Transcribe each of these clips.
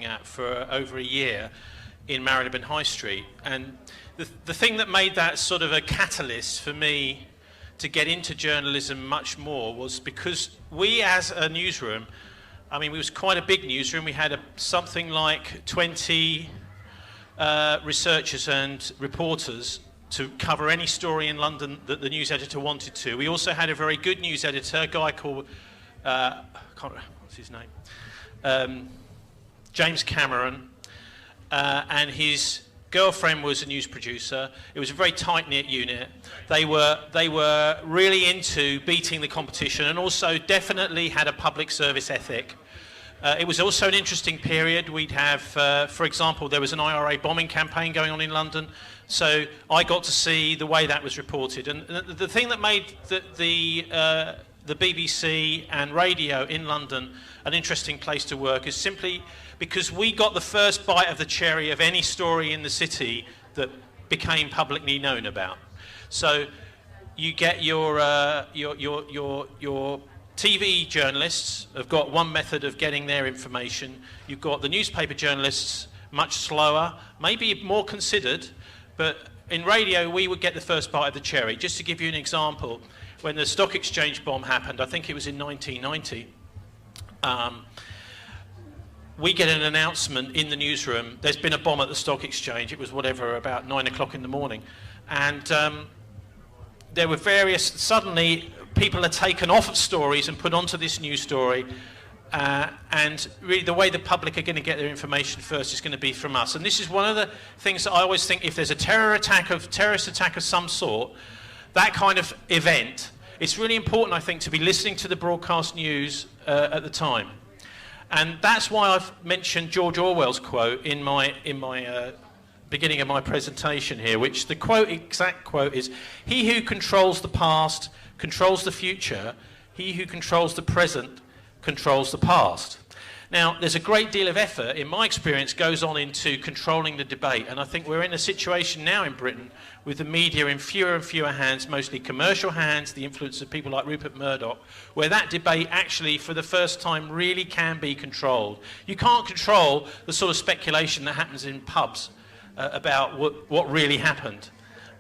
working at for over a year in Marylebone High Street. And the thing that made that sort of a catalyst for me to get into journalism much more was because we, as a newsroom, I mean, it was quite a big newsroom. We had something like 20 researchers and reporters to cover any story in London that the news editor wanted to. We also had a very good news editor, a guy called, what's his name? James Cameron, and his girlfriend was a news producer. It was a very tight-knit unit. They were really into beating the competition and also definitely had a public service ethic. It was also an interesting period. We'd have, for example, there was an IRA bombing campaign going on in London, so I got to see the way that was reported. And the thing that made the BBC and radio in London an interesting place to work is simply because we got the first bite of the cherry of any story in the city that became publicly known about. So you get your TV journalists have got one method of getting their information. You've got the newspaper journalists, much slower, maybe more considered, but in radio we would get the first bite of the cherry. Just to give you an example, when the stock exchange bomb happened, I think it was in 1990, we get an announcement in the newsroom, there's been a bomb at the stock exchange. It was whatever, about 9 o'clock in the morning. And there were suddenly people are taken off of stories and put onto this news story. And really the way the public are going to get their information first is going to be from us. And this is one of the things that I always think, if there's a terrorist attack of some sort, that kind of event, it's really important, I think, to be listening to the broadcast news at the time. And that's why I've mentioned George Orwell's quote in my beginning of my presentation here, which the exact quote is, "He who controls the past controls the future. He who controls the present controls the past." Now, there's a great deal of effort, in my experience, goes on into controlling the debate. And I think we're in a situation now in Britain with the media in fewer and fewer hands, mostly commercial hands, the influence of people like Rupert Murdoch, where that debate actually, for the first time, really can be controlled. You can't control the sort of speculation that happens in pubs about what really happened.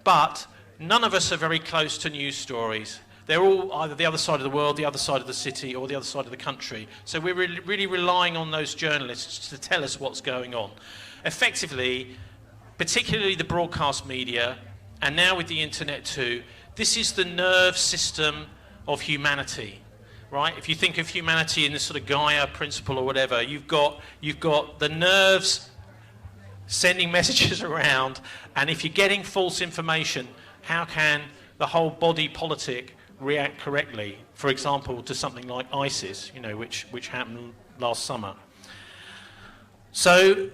But none of us are very close to news stories. They're all either the other side of the world, the other side of the city, or the other side of the country. So we're really relying on those journalists to tell us what's going on. Effectively, particularly the broadcast media, and now with the internet too, this is the nerve system of humanity, right? If you think of humanity in this sort of Gaia principle or whatever, you've got the nerves sending messages around, and if you're getting false information, how can the whole body politic react correctly, for example, to something like ISIS, which happened last summer. So,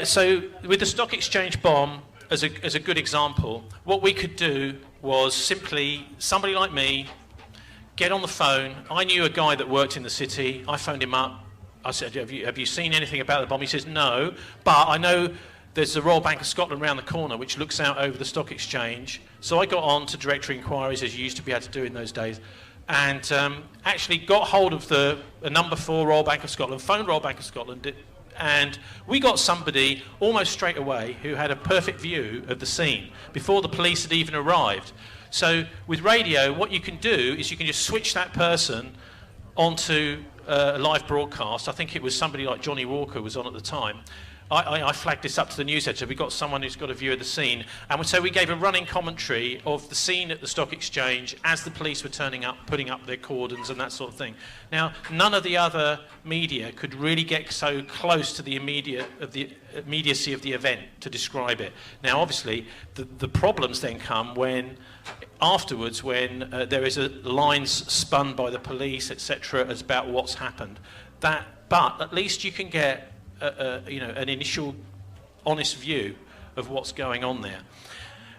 so with the stock exchange bomb as a good example, what we could do was simply, somebody like me, get on the phone. I knew a guy that worked in the city. I phoned him up. I said, have you seen anything about the bomb? He says, no, but I know there's the Royal Bank of Scotland around the corner, which looks out over the stock exchange. So I got on to directory inquiries, as you used to be able to do in those days, and actually got hold of the number 4 Royal Bank of Scotland, phoned Royal Bank of Scotland, and we got somebody almost straight away who had a perfect view of the scene before the police had even arrived. So with radio, what you can do is you can just switch that person onto a live broadcast. I think it was somebody like Johnny Walker was on at the time. I flagged this up to the news editor. We got someone who's got a view of the scene, and so we gave a running commentary of the scene at the stock exchange as the police were turning up, putting up their cordons and that sort of thing. Now, none of the other media could really get so close to the immediacy of the event to describe it. Now, obviously, the problems then come when afterwards, when there is lines spun by the police, etc., as about what's happened. But at least you can get an initial honest view of what's going on there.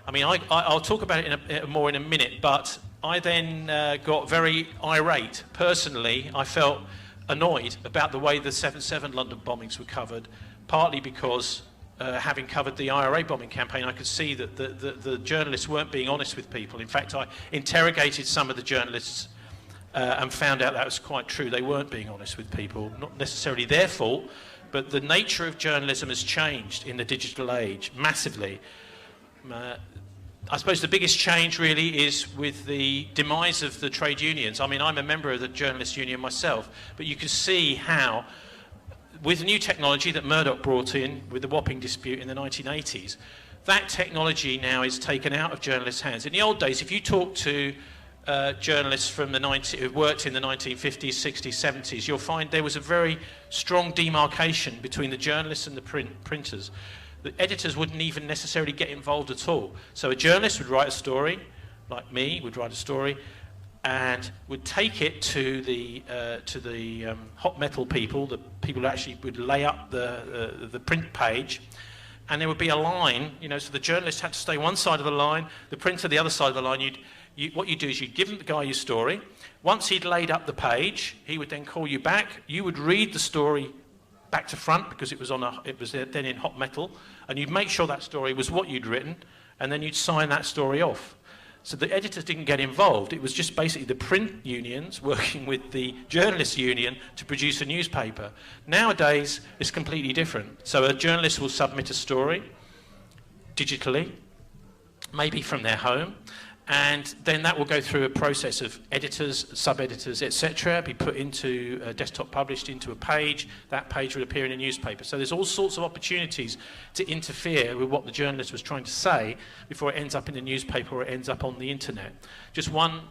I mean, I'll talk about it more in a minute, but I then got very irate. Personally, I felt annoyed about the way the 7/7 London bombings were covered, partly because having covered the IRA bombing campaign, I could see that the journalists weren't being honest with people. In fact, I interrogated some of the journalists and found out that was quite true. They weren't being honest with people, not necessarily their fault, But the nature of journalism has changed in the digital age massively. I suppose the biggest change really is with the demise of the trade unions. I mean, I'm a member of the journalists' union myself, but you can see how, with the new technology that Murdoch brought in with the Wapping dispute in the 1980s, that technology now is taken out of journalists' hands. In the old days, if you talk to journalists from who worked in the 1950s, 60s, 70s, you'll find there was a very strong demarcation between the journalists and the printers. The editors wouldn't even necessarily get involved at all. So a journalist would write a story, like me, would write a story, and would take it to the hot metal people, the people who actually would lay up the print page, and there would be a line, so the journalist had to stay one side of the line, the printer the other side of the line. What you do is you'd give the guy your story. Once he'd laid up the page, he would then call you back. You would read the story back to front because it was then in hot metal, and you'd make sure that story was what you'd written, and then you'd sign that story off. So the editors didn't get involved. It was just basically the print unions working with the journalists' union to produce a newspaper. Nowadays, it's completely different. So a journalist will submit a story digitally, maybe from their home, and then that will go through a process of editors, sub-editors, etc., be put into desktop published into a page. That page would appear in a newspaper. So there's all sorts of opportunities to interfere with what the journalist was trying to say before it ends up in the newspaper or it ends up on the internet. Just one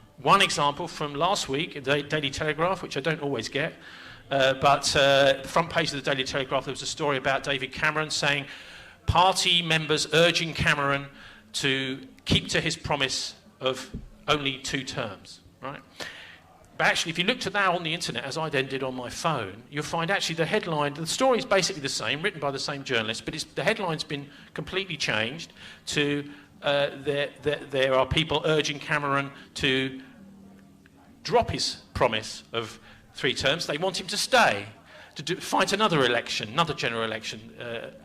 example from last week in the Daily Telegraph, which I don't always get, but the front page of the Daily Telegraph, there was a story about David Cameron saying party members urging Cameron to keep to his promise of only 2 terms, right? But actually, if you looked at that on the internet, as I then did on my phone, you'll find actually the headline, the story is basically the same, written by the same journalist, but the headline's been completely changed to there are people urging Cameron to drop his promise of 3 terms. They want him to stay, to fight another election, another general election.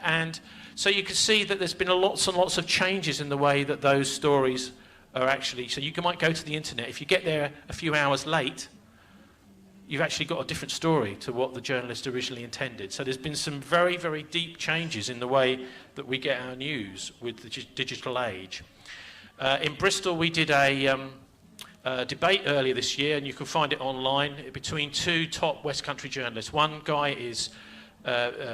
And so you can see that there's been lots and lots of changes in the way that those stories are actually. So you might go to the internet. If you get there a few hours late, you've actually got a different story to what the journalist originally intended. So there's been some very, very deep changes in the way that we get our news with the digital age. In Bristol, we did a debate earlier this year, and you can find it online, between 2 top West Country journalists. One guy is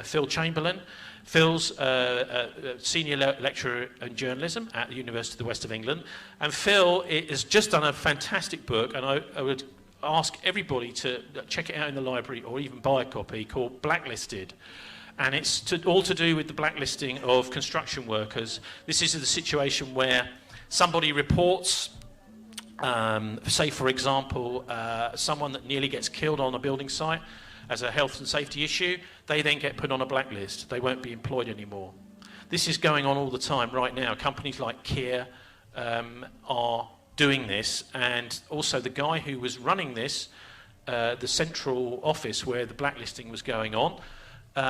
Phil Chamberlain. Phil's a senior lecturer in journalism at the University of the West of England. And Phil has just done a fantastic book, and I would ask everybody to check it out in the library or even buy a copy, called Blacklisted. And it's all to do with the blacklisting of construction workers. This is the situation where somebody reports, say for example, someone that nearly gets killed on a building site as a health and safety issue. They then get put on a blacklist. They won't be employed anymore. This is going on all the time right now. Companies like Kia are doing this, and also the guy who was running this, the central office where the blacklisting was going on,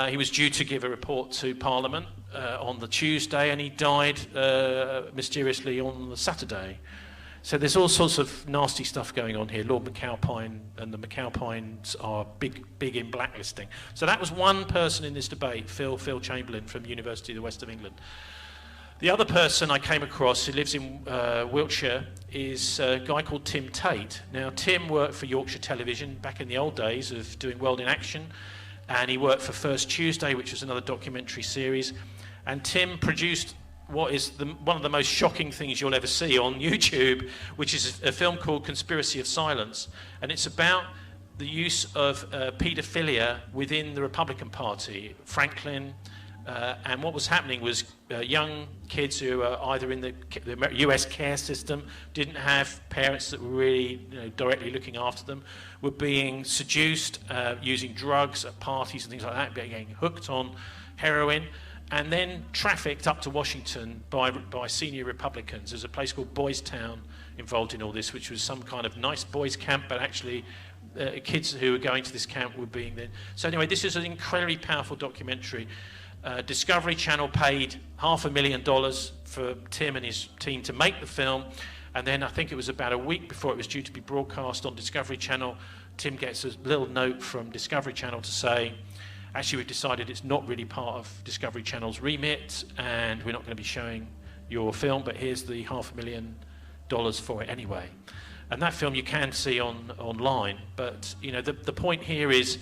he was due to give a report to Parliament on the Tuesday, and he died mysteriously on the Saturday. So there's all sorts of nasty stuff going on here. Lord McAlpine and the McAlpines are big in blacklisting. So that was one person in this debate, Phil Chamberlain from University of the West of England. The other person I came across who lives in Wiltshire is a guy called Tim Tate. Now, Tim worked for Yorkshire Television back in the old days of doing World in Action, and he worked for First Tuesday, which was another documentary series. And Tim produced what is one of the most shocking things you'll ever see on YouTube, which is a film called Conspiracy of Silence. And it's about the use of paedophilia within the Republican Party. Franklin, and what was happening was young kids who were either in the US care system, didn't have parents that were really directly looking after them, were being seduced using drugs at parties and things like that, getting hooked on heroin, and then trafficked up to Washington by senior Republicans. There's a place called Boys Town involved in all this, which was some kind of nice boys camp, but actually kids who were going to this camp were being there. So anyway, this is an incredibly powerful documentary. Discovery Channel paid $500,000 for Tim and his team to make the film, and then I think it was about a week before it was due to be broadcast on Discovery Channel, Tim gets a little note from Discovery Channel to say, actually we've decided it's not really part of Discovery Channel's remit, and we're not going to be showing your film, but here's the $500,000 for it anyway. And that film you can see online, but you know, the point here is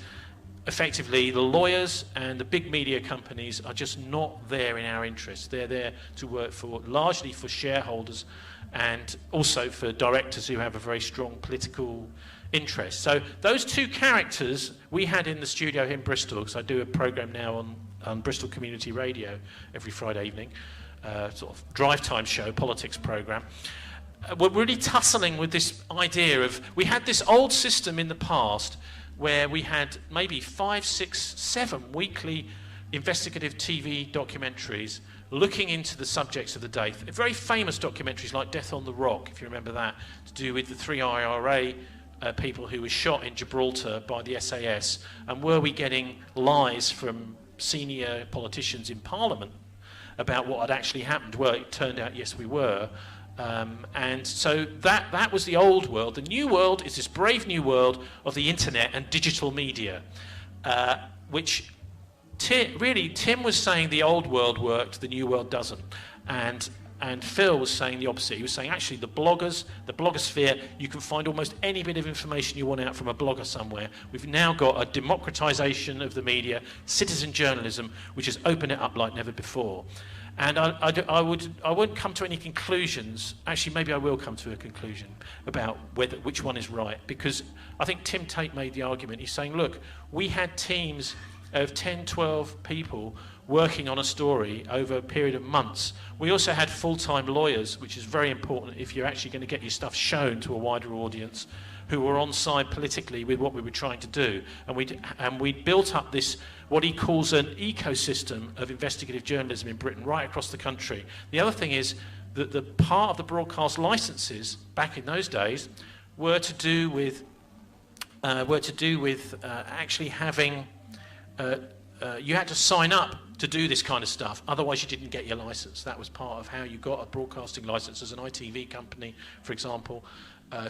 effectively the lawyers and the big media companies are just not there in our interests. They're there to work for, largely for shareholders, and also for directors who have a very strong political interest. So those two characters we had in the studio here in Bristol, because I do a program now on Bristol Community Radio every Friday evening, sort of drive time show, politics program. We're really tussling with this idea of, we had this old system in the past where we had maybe 5, 6, 7 weekly investigative TV documentaries looking into the subjects of the day. Very famous documentaries like Death on the Rock, if you remember that, to do with the 3 IRA people who were shot in Gibraltar by the SAS, and were we getting lies from senior politicians in Parliament about what had actually happened? Well, it turned out, yes, we were. And so that was the old world. The new world is this brave new world of the internet and digital media, which Tim was saying the old world worked, the new world doesn't. And Phil was saying the opposite. He was saying actually the blogosphere, you can find almost any bit of information you want out from a blogger somewhere. We've now got a democratization of the media, citizen journalism, which has opened it up like never before. And I wouldn't come to any conclusions. Actually, maybe I will come to a conclusion about which one is right, because I think Tim Tate made the argument. He's saying, look, we had teams of 10, 12 people working on a story over a period of months. We also had full-time lawyers, which is very important if you're actually going to get your stuff shown to a wider audience, who were on side politically with what we were trying to do. And we built up this, what he calls an ecosystem of investigative journalism in Britain, right across the country. The other thing is that the part of the broadcast licenses back in those days were to do with actually having, you had to sign up to do this kind of stuff, otherwise you didn't get your license. That was part of how you got a broadcasting license as an ITV company, for example.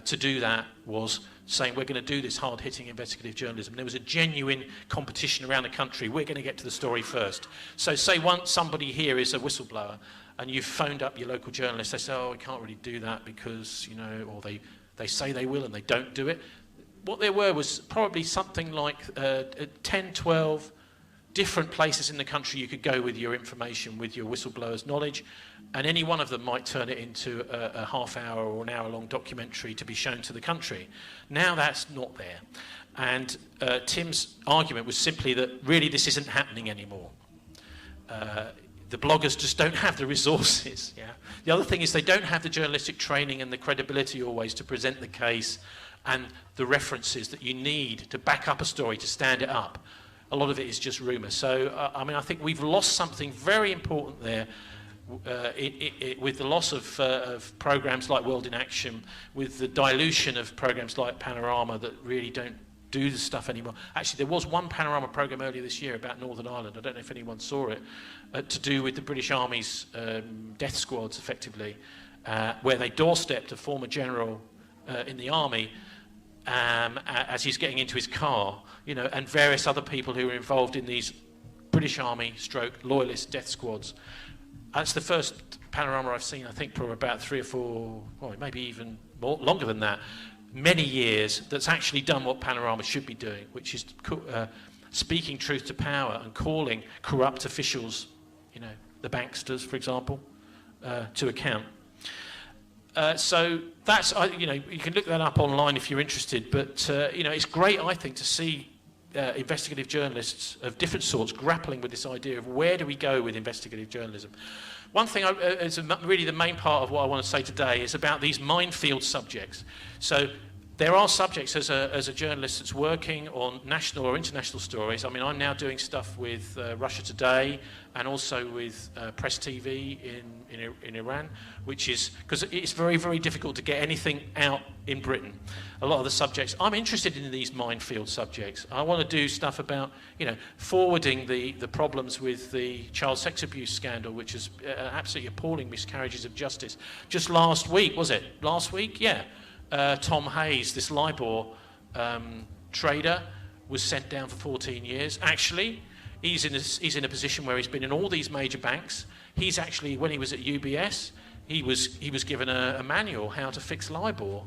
To do that was saying, we're going to do this hard-hitting investigative journalism. There was a genuine competition around the country. We're going to get to the story first. So say once somebody here is a whistleblower and you've phoned up your local journalist, they say, oh, we can't really do that because, you know, or they say they will and they don't do it. What there were was probably something like 10, 12 different places in the country you could go with your information, with your whistleblower's knowledge, and any one of them might turn it into a half-hour or an hour-long documentary to be shown to the country. Now that's not there. And Tim's argument was simply that really this isn't happening anymore. The bloggers just don't have the resources. Yeah. The other thing is they don't have the journalistic training and the credibility always to present the case and the references that you need to back up a story, to stand it up. A lot of it is just rumour. So, I mean, I think we've lost something very important there with the loss of programmes like World in Action, with the dilution of programmes like Panorama that really don't do the stuff anymore. Actually, there was one Panorama programme earlier this year about Northern Ireland. I don't know if anyone saw it, to do with the British Army's death squads, effectively, where they doorstepped a former general in the army as he's getting into his car, you know, and various other people who were involved in these British Army / loyalist death squads. That's the first Panorama I've seen, I think, for about 3 or 4, well, maybe even more, longer than that, many years, that's actually done what Panorama should be doing, which is speaking truth to power and calling corrupt officials, you know, the banksters, for example, to account. So that's, you know, you can look that up online if you're interested, but, you know, it's great, I think, to see investigative journalists of different sorts grappling with this idea of where do we go with investigative journalism. One thing, really the main part of what I want to say today is about these minefield subjects. So there are subjects as a journalist that's working on national or international stories. I mean, I'm now doing stuff with Russia Today and also with Press TV in Iran, which is, because it's very, very difficult to get anything out in Britain. A lot of the subjects, I'm interested in these minefield subjects. I want to do stuff about, you know, forwarding the problems with the child sex abuse scandal, which is absolutely appalling miscarriages of justice. Just last week, was it? Last week? Yeah. Tom Hayes, this LIBOR trader, was sent down for 14 years. Actually, he's in a position where he's been in all these major banks. He's actually, when he was at UBS, he was given a manual how to fix LIBOR.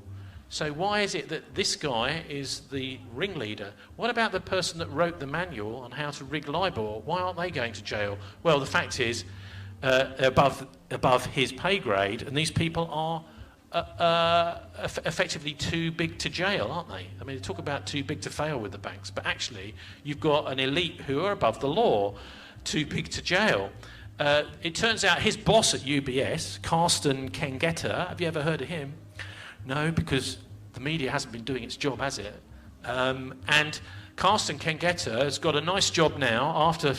So why is it that this guy is the ringleader? What about the person that wrote the manual on how to rig LIBOR? Why aren't they going to jail? Well, the fact is, above his pay grade, and these people are effectively too big to jail, aren't they? I mean, they talk about too big to fail with the banks, but actually you've got an elite who are above the law, too big to jail. It turns out his boss at UBS, Carsten Kengeta, have you ever heard of him? No, because the media hasn't been doing its job, has it? And Carsten Kengeta has got a nice job now after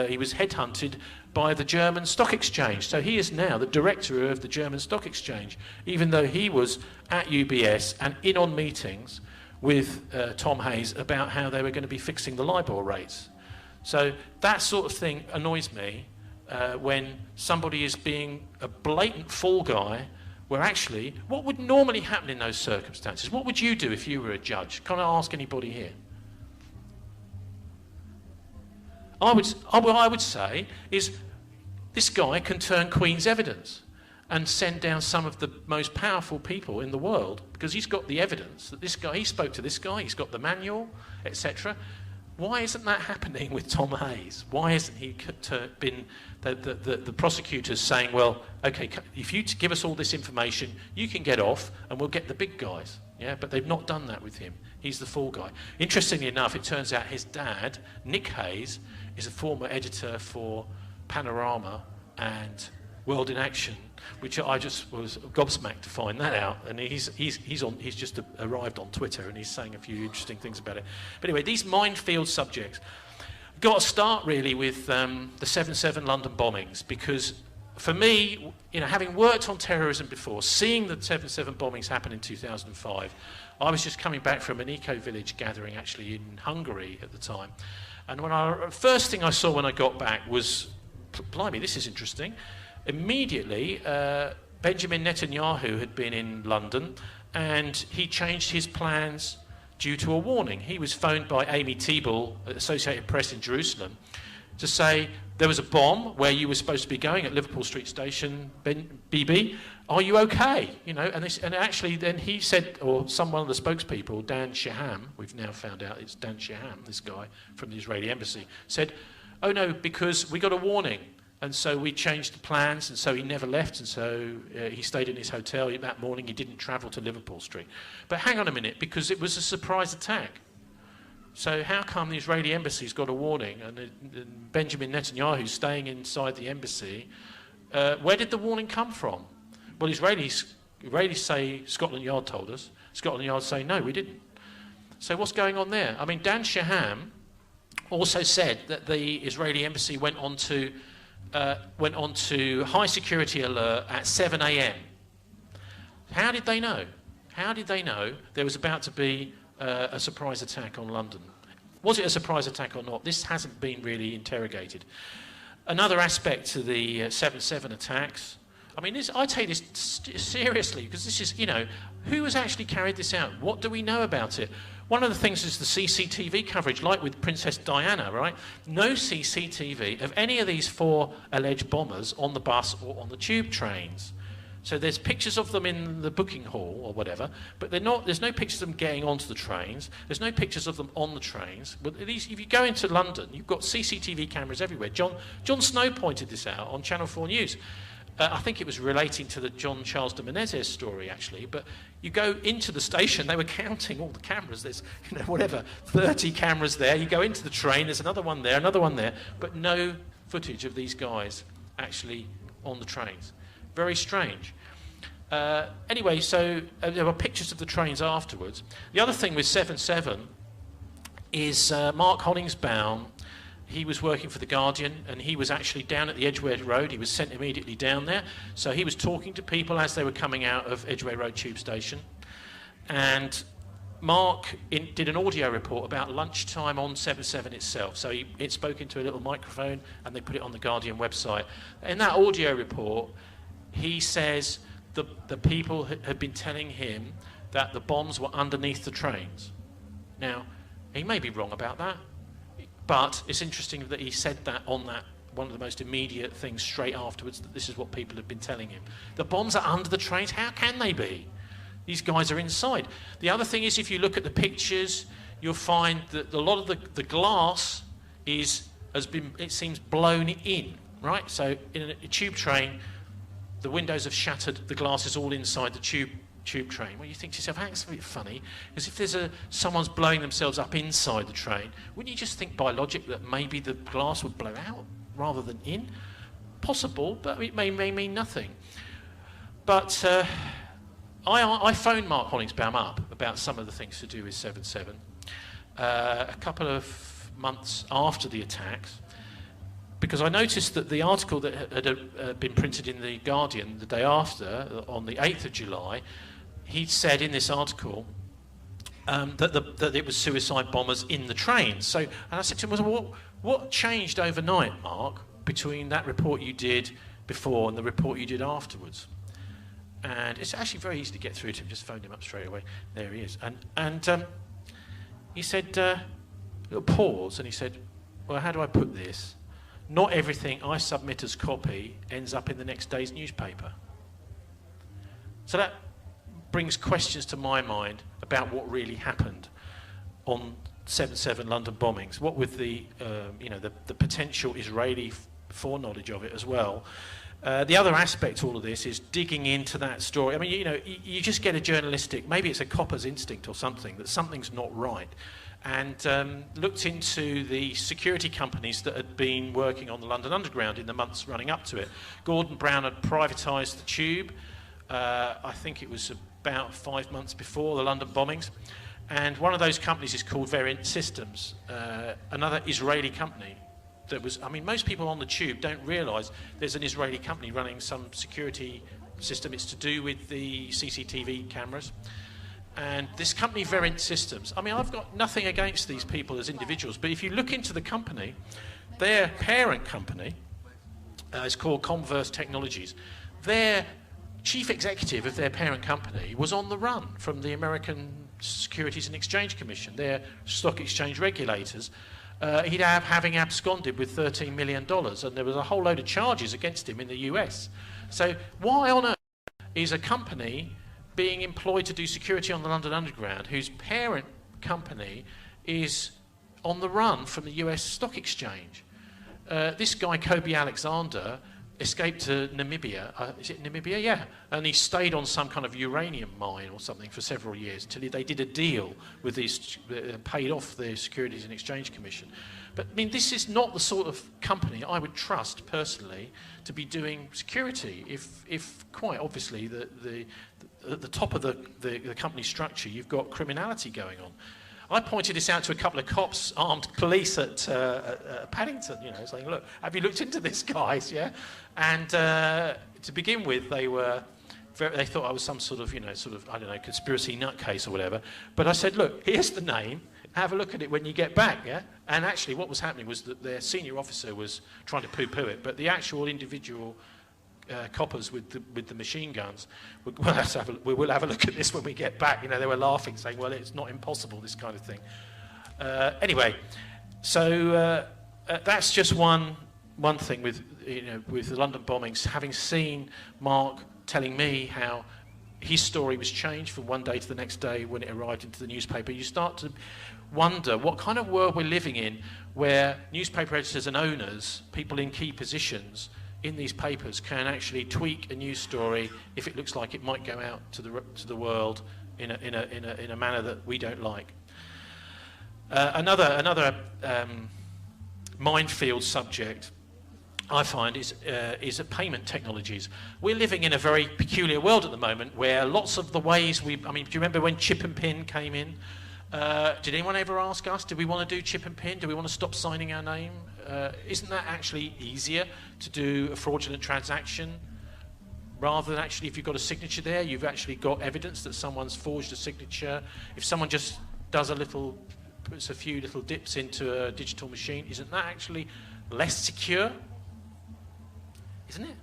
he was headhunted by the German Stock Exchange. So he is now the director of the German Stock Exchange, even though he was at UBS and in on meetings with Tom Hayes about how they were going to be fixing the LIBOR rates. So that sort of thing annoys me when somebody is being a blatant fall guy, where actually, what would normally happen in those circumstances? What would you do if you were a judge? Can I ask anybody here? What I would say is this guy can turn Queen's evidence and send down some of the most powerful people in the world, because he's got the evidence that this guy, he spoke to this guy, he's got the manual, etc. Why isn't that happening with Tom Hayes? Why hasn't he been the prosecutors saying, well, okay, if you give us all this information, you can get off and we'll get the big guys. Yeah, but they've not done that with him. He's the fall guy. Interestingly enough, it turns out his dad, Nick Hayes, is a former editor for Panorama and World in Action, which I just was gobsmacked to find that out. And he's just arrived on Twitter and he's saying a few interesting things about it. But anyway, these minefield subjects. Got to start really with the 7/7 London bombings, because for me, having worked on terrorism before, seeing the 7/7 bombings happen in 2005, I was just coming back from an eco-village gathering actually in Hungary at the time. And first thing I saw when I got back was, blimey, this is interesting. Immediately, Benjamin Netanyahu had been in London and he changed his plans due to a warning. He was phoned by Amy Teeble at Associated Press in Jerusalem to say there was a bomb where you were supposed to be going at Liverpool Street Station, BB. Are you okay? And actually then he said, or one of the spokespeople, Dan Shaham, we've now found out it's Dan Shaham, this guy from the Israeli embassy, said, oh no, because we got a warning. And so we changed the plans, and so he never left, and so he stayed in his hotel that morning. He didn't travel to Liverpool Street. But hang on a minute, because it was a surprise attack. So how come the Israeli embassy's got a warning, and Benjamin Netanyahu's staying inside the embassy? Where did the warning come from? Well, Israelis say Scotland Yard told us. Scotland Yard say, no, we didn't. So what's going on there? I mean, Dan Shaham also said that the Israeli embassy went on to high security alert at 7 a.m. How did they know? How did they know there was about to be a surprise attack on London? Was it a surprise attack or not? This hasn't been really interrogated. Another aspect to the 7/7 attacks, I mean, I take this seriously, because this is, who has actually carried this out? What do we know about it? One of the things is the CCTV coverage, like with Princess Diana, right? No CCTV of any of these 4 alleged bombers on the bus or on the tube trains. So there's pictures of them in the booking hall or whatever, but there's no pictures of them getting onto the trains. There's no pictures of them on the trains. But if you go into London, you've got CCTV cameras everywhere. Jon Snow pointed this out on Channel 4 News. I think it was relating to the John Charles de Menezes story, actually. But you go into the station, they were counting all the cameras. There's, 30 cameras there. You go into the train, there's another one there, but no footage of these guys actually on the trains. Very strange. Anyway, so there were pictures of the trains afterwards. The other thing with 7/7 is Mark Hollingsbaum. He was working for The Guardian, and he was actually down at the Edgware Road. He was sent immediately down there. So he was talking to people as they were coming out of Edgware Road Tube Station. And Mark did an audio report about lunchtime on 7/7 itself. So it spoke into a little microphone, and they put it on The Guardian website. In that audio report, he says the people had been telling him that the bombs were underneath the trains. Now, he may be wrong about that. But it's interesting that he said that on that one of the most immediate things straight afterwards, that this is what people have been telling him. The bombs are under the trains. How can they be? These guys are inside. The other thing is, if you look at the pictures, you'll find that a lot of the glass has been, it seems, blown in, right? So in a tube train, the windows have shattered, the glass is all inside the tube train. Well, you think to yourself, that's a bit funny, because if there's someone's blowing themselves up inside the train, wouldn't you just think by logic that maybe the glass would blow out rather than in? Possible, but it may mean nothing. But I phoned Mark Hollingsbaum up about some of the things to do with 7/7 a couple of months after the attacks, because I noticed that the article that had been printed in The Guardian the day after, on the 8th of July, he said in this article that it was suicide bombers in the trains. So, and I said to him, well, what changed overnight, Mark, between that report you did before and the report you did afterwards? And it's actually very easy to get through to him. Just phoned him up straight away. There he is. And he said, a little pause, and he said, well, how do I put this? Not everything I submit as copy ends up in the next day's newspaper. So that brings questions to my mind about what really happened on 7/7 London bombings. What with the potential Israeli foreknowledge of it as well. The other aspect to all of this is digging into that story. I mean, you just get a journalistic, maybe it's a copper's instinct or something, that something's not right. And looked into the security companies that had been working on the London Underground in the months running up to it. Gordon Brown had privatised the Tube. I think it was about 5 months before the London bombings. And one of those companies is called Variant Systems, another Israeli company. That was, I mean, most people on the Tube don't realise there's an Israeli company running some security system. It's to do with the CCTV cameras. And this company, Variant Systems, I mean, I've got nothing against these people as individuals, but if you look into the company, their parent company is called Converse Technologies. Their chief executive of their parent company was on the run from the American Securities and Exchange Commission, their stock exchange regulators. He'd having absconded with $13 million, and there was a whole load of charges against him in the US. So why on earth is a company being employed to do security on the London Underground whose parent company is on the run from the US Stock Exchange? This guy, Kobe Alexander, escaped to Namibia. Is it Namibia? Yeah. And he stayed on some kind of uranium mine or something for several years until they did a deal with these, paid off the Securities and Exchange Commission. But I mean, this is not the sort of company I would trust personally to be doing security. If quite obviously at the top of the company structure you've got criminality going on. I pointed this out to a couple of cops, armed police at Paddington, saying, look, have you looked into this, guys, yeah? And to begin with, they thought I was some sort of, I don't know, conspiracy nutcase or whatever. But I said, look, here's the name, have a look at it when you get back, yeah? And actually what was happening was that their senior officer was trying to poo-poo it, but the actual individual coppers with the machine guns, we will have a look at this when we get back. They were laughing, saying, well, it's not impossible, this kind of thing. Anyway, so that's just one thing with the London bombings. Having seen Mark telling me how his story was changed from one day to the next day when it arrived into the newspaper, you start to wonder what kind of world we're living in, where newspaper editors and owners, people in key positions in these papers, can actually tweak a news story if it looks like it might go out to the world in a manner that we don't like. Another minefield subject I find is payment technologies. We're living in a very peculiar world at the moment where lots of the ways do you remember when chip and pin came in? Did anyone ever ask us, do we want to do chip and pin? Do we want to stop signing our name? Isn't that actually easier to do a fraudulent transaction rather than actually, if you've got a signature there, you've actually got evidence that someone's forged a signature? If someone just puts a few little dips into a digital machine, isn't that actually less secure? Isn't it?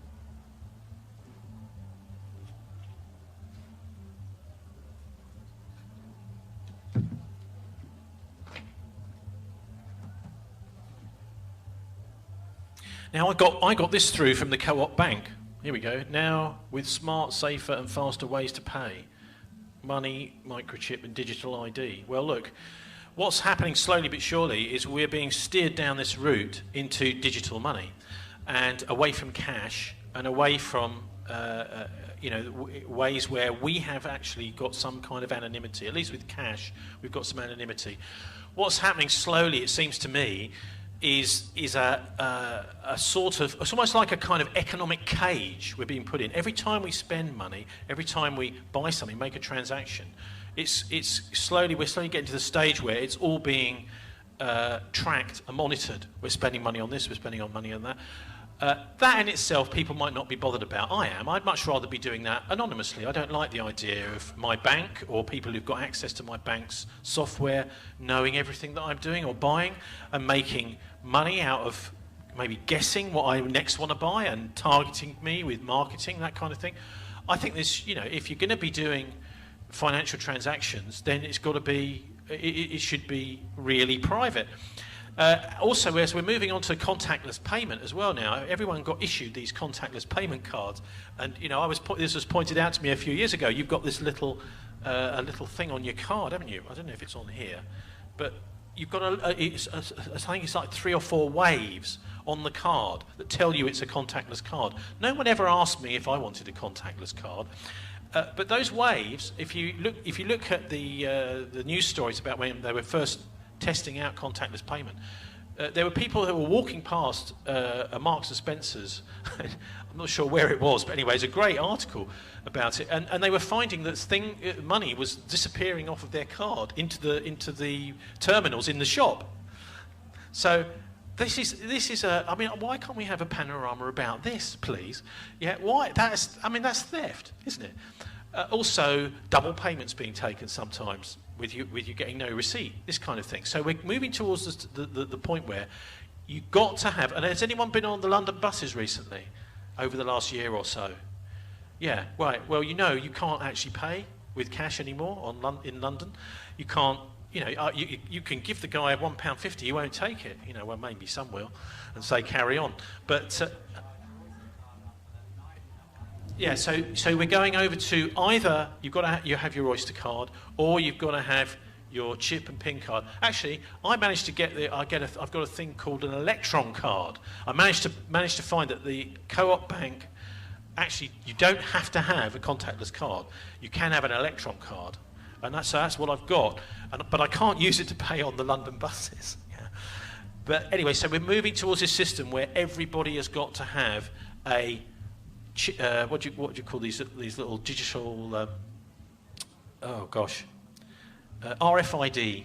Now, I got this through from the Co-op Bank. Here we go. Now, with smart, safer and faster ways to pay. Money, microchip and digital ID. Well, look, what's happening slowly but surely is we're being steered down this route into digital money and away from cash and away from ways where we have actually got some kind of anonymity. At least with cash, we've got some anonymity. What's happening slowly, it seems to me, is a sort of, it's almost like a kind of economic cage we're being put in. Every time we spend money, every time we buy something, make a transaction, we're slowly getting to the stage where it's all being tracked and monitored. We're spending money on this, we're spending money on that. That in itself, people might not be bothered about. I am. I'd much rather be doing that anonymously. I don't like the idea of my bank or people who've got access to my bank's software knowing everything that I'm doing or buying and making money out of maybe guessing what I next want to buy and targeting me with marketing, that kind of thing. I think this, if you're going to be doing financial transactions, then it's got to be, it should be really private. Also, as we're moving on to contactless payment as well now, everyone got issued these contactless payment cards, and this was pointed out to me a few years ago. You've got this little thing on your card, haven't you? I don't know if it's on here, but you've got I think it's like 3 or 4 waves on the card that tell you it's a contactless card. No one ever asked me if I wanted a contactless card. But those waves, if you look at the news stories about when they were first testing out contactless payment, there were people who were walking past a Marks and Spencer's. I'm not sure where it was, but anyway, it's a great article about it. And they were finding that money was disappearing off of their card into the terminals in the shop. So this is I mean, why can't we have a panorama about this, please? Yeah, why? That's theft, isn't it? Also, double payments being taken sometimes with you getting no receipt, this kind of thing. So we're moving towards the point where you've got to have, and has anyone been on the London buses recently over the last year or so? Yeah, right. Well, you can't actually pay with cash anymore in London. You can't, you can give the guy £1.50, he won't take it. Well, maybe some will and say carry on. But yeah, so we're going over to either you've got to you have your Oyster card, or you've got to have your chip and PIN card. Actually, I managed to get I've got a thing called an electron card. I managed to find that the Co-op Bank, actually, you don't have to have a contactless card. You can have an electron card, and that's what I've got. But I can't use it to pay on the London buses. Yeah. But anyway, so we're moving towards this system where everybody has got to have a what do you call these little digital RFID,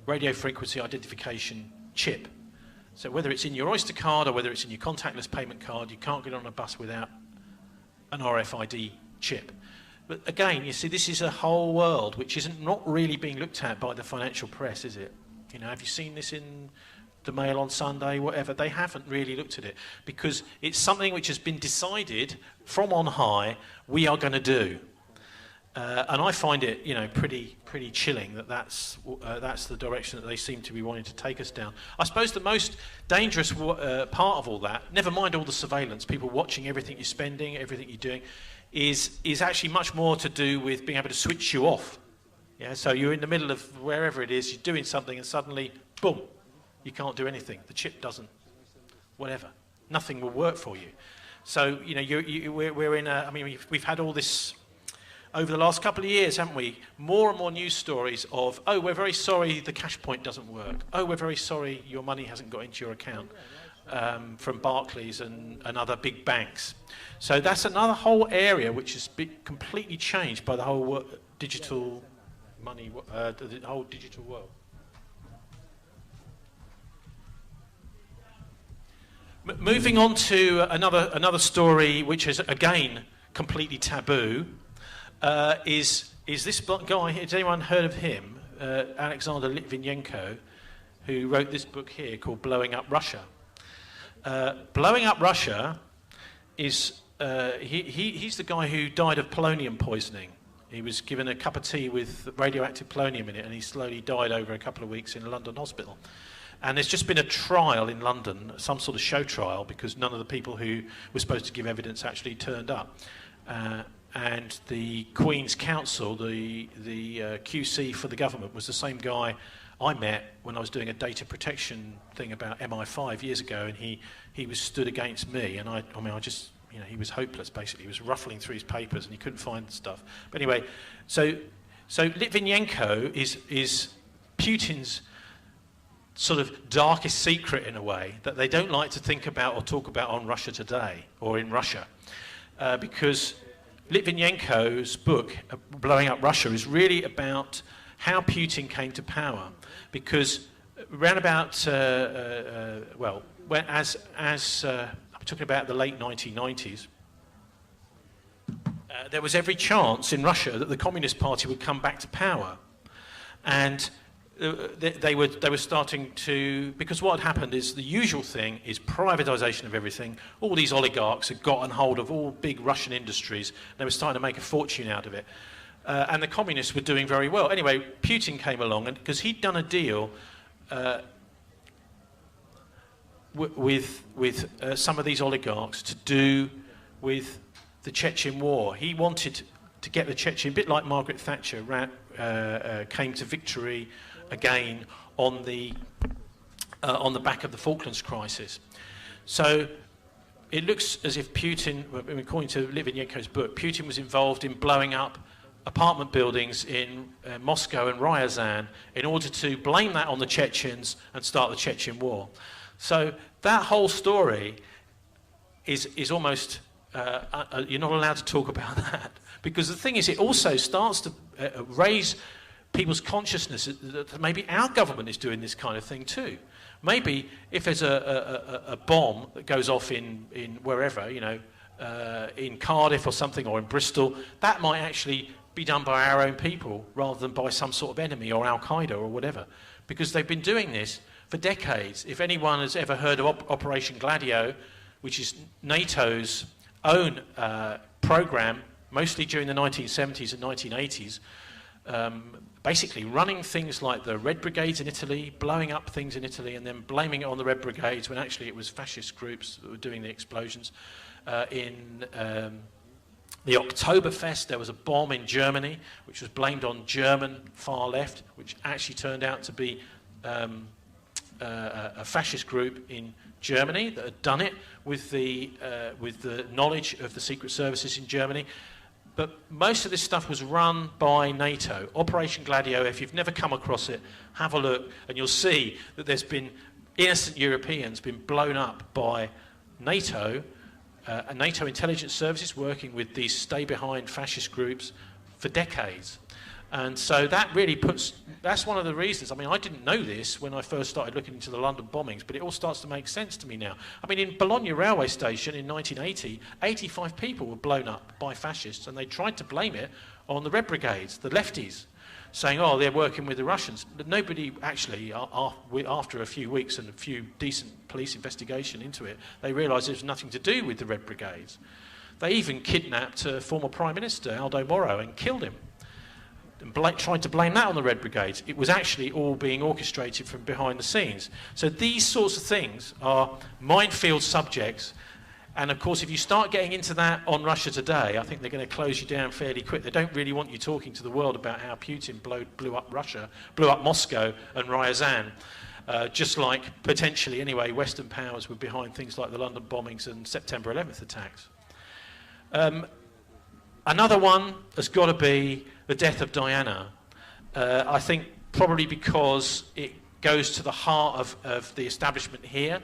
radio frequency identification chip. So whether it's in your Oyster card or whether it's in your contactless payment card, you can't get on a bus without an RFID chip. But again, you see, this is a whole world which isn't not really being looked at by the financial press, is it? Have you seen this in the Mail on Sunday, whatever? They haven't really looked at it because it's something which has been decided from on high we are going to do. And I find it, pretty chilling that's the direction that they seem to be wanting to take us down. I suppose the most dangerous part of all that, never mind all the surveillance, people watching everything you're spending, everything you're doing, is actually much more to do with being able to switch you off. Yeah, so you're in the middle of wherever it is, you're doing something, and suddenly, boom, you can't do anything. The chip doesn't, whatever. Nothing will work for you. So, we're in we've had all this over the last couple of years, haven't we? More and more news stories of, oh, we're very sorry the cash point doesn't work. Oh, we're very sorry your money hasn't got into your account, from Barclays and other big banks. So that's another whole area which has been completely changed by the whole digital money, the whole digital world. Moving on to another story, which is again completely taboo, is this guy? Has anyone heard of him? Alexander Litvinenko, who wrote this book here called "Blowing Up Russia." Blowing Up Russia is he's the guy who died of polonium poisoning. He was given a cup of tea with radioactive polonium in it, and he slowly died over a couple of weeks in a London hospital. And there's just been a trial in London, some sort of show trial, because none of the people who were supposed to give evidence actually turned up. And the Queen's Counsel, the QC for the government, was the same guy I met when I was doing a data protection thing about MI5 years ago, and he was stood against me, and I just, you know, he was hopeless basically. He was ruffling through his papers and he couldn't find stuff. But anyway, so Litvinenko is Putin's sort of darkest secret in a way that they don't like to think about or talk about on Russia Today or in Russia, because Litvinenko's book, Blowing Up Russia, is really about how Putin came to power. Because around about, I'm talking about the late 1990s, there was every chance in Russia that the Communist Party would come back to power. And they were starting to, because what had happened is the usual thing is privatization of everything. All these oligarchs had gotten hold of all big Russian industries. They were starting to make a fortune out of it. And the communists were doing very well. Anyway, Putin came along, and because he'd done a deal with some of these oligarchs to do with the Chechen war. He wanted to get the Chechen, a bit like Margaret Thatcher came to victory again on the back of the Falklands crisis. So it looks as if Putin, according to Litvinenko's book, Putin was involved in blowing up apartment buildings in Moscow and Ryazan in order to blame that on the Chechens and start the Chechen war. So that whole story is almost, you're not allowed to talk about that. Because the thing is, it also starts to raise people's consciousness that maybe our government is doing this kind of thing too. Maybe if there's a bomb that goes off in wherever, you know, in Cardiff or something, or in Bristol, that might actually be done by our own people rather than by some sort of enemy or Al-Qaeda or whatever. Because they've been doing this for decades. If anyone has ever heard of Operation Gladio, which is NATO's own program, mostly during the 1970s and 1980s, basically running things like the Red Brigades in Italy, blowing up things in Italy, and then blaming it on the Red Brigades when actually it was fascist groups that were doing the explosions. In the Oktoberfest, there was a bomb in Germany, which was blamed on German far left, which actually turned out to be a fascist group in Germany that had done it with the knowledge of the secret services in Germany. But most of this stuff was run by NATO. Operation Gladio, if you've never come across it, have a look, and you'll see that there's been innocent Europeans been blown up by NATO, NATO intelligence services working with these stay-behind fascist groups for decades. And so that really that's one of the reasons. I mean, I didn't know this when I first started looking into the London bombings, but it all starts to make sense to me now. I mean, in Bologna railway station in 1980, 85 people were blown up by fascists, and they tried to blame it on the Red Brigades, the lefties, saying, oh, they're working with the Russians. But nobody actually, after a few weeks and a few decent police investigation into it, they realised there was nothing to do with the Red Brigades. They even kidnapped former Prime Minister Aldo Moro and killed him, and tried to blame that on the Red Brigades. It was actually all being orchestrated from behind the scenes. So these sorts of things are minefield subjects, and of course if you start getting into that on Russia Today, I think they're going to close you down fairly quick. They don't really want you talking to the world about how Putin blew up Russia, blew up Moscow and Ryazan, just like potentially anyway Western powers were behind things like the London bombings and September 11th attacks. Another one has got to be the death of Diana. I think probably because it goes to the heart of the establishment here.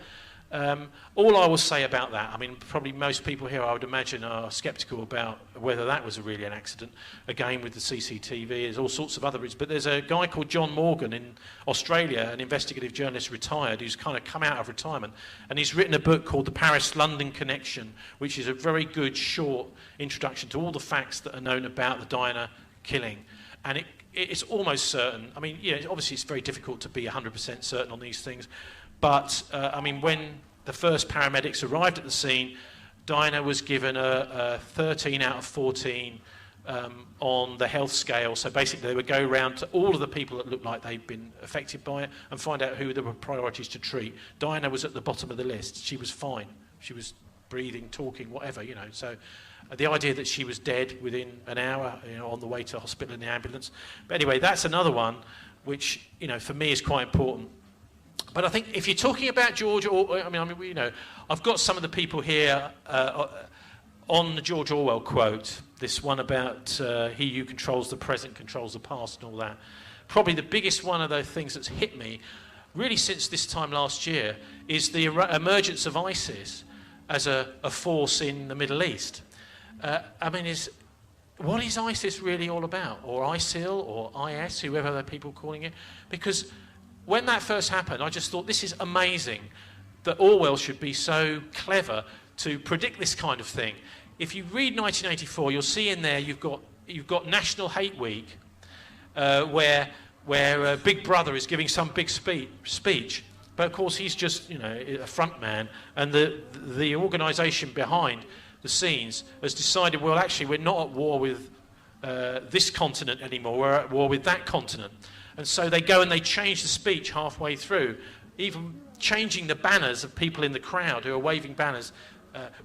All I will say about that, I mean, probably most people here, I would imagine, are sceptical about whether that was really an accident. Again, with the CCTV, there's all sorts of other reasons. But there's a guy called John Morgan in Australia, an investigative journalist, retired, who's kind of come out of retirement. And he's written a book called The Paris-London Connection, which is a very good, short introduction to all the facts that are known about the Diana killing. And it's almost certain. I mean, yeah, obviously it's very difficult to be 100% certain on these things. But, I mean, when the first paramedics arrived at the scene, Diana was given a 13 out of 14 on the health scale. So basically they would go around to all of the people that looked like they'd been affected by it and find out who there were priorities to treat. Diana was at the bottom of the list. She was fine. She was breathing, talking, whatever, you know. So the idea that she was dead within an hour, you know, on the way to hospital in the ambulance. But anyway, that's another one which, you know, for me is quite important. But I think if you're talking about George Orwell, I mean, you know, I've got some of the people here on the George Orwell quote, this one about he who controls the present controls the past and all that. Probably the biggest one of those things that's hit me, really since this time last year, is the emergence of ISIS as a force in the Middle East. I mean, what is ISIS really all about? Or ISIL, or IS, whoever the people calling it? Because when that first happened, I just thought, this is amazing that Orwell should be so clever to predict this kind of thing. If you read 1984, you'll see in there you've got National Hate Week, where Big Brother is giving some big speech, but of course he's just, you know, a front man, and the organisation behind the scenes has decided, well, actually we're not at war with this continent anymore, we're at war with that continent. And so they go and they change the speech halfway through, even changing the banners of people in the crowd who are waving banners.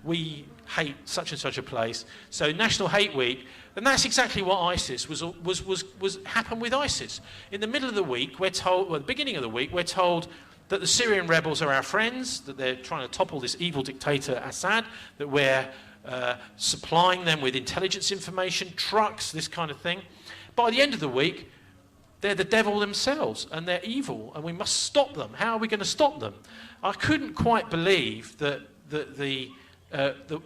We hate such and such a place. So National Hate Week, and that's exactly what ISIS was happened with ISIS. In the middle of the week, we're told, well, the beginning of the week, we're told that the Syrian rebels are our friends, that they're trying to topple this evil dictator Assad, that we're supplying them with intelligence information, trucks, this kind of thing. By the end of the week, they're the devil themselves, and they're evil, and we must stop them. How are we going to stop them? I couldn't quite believe that the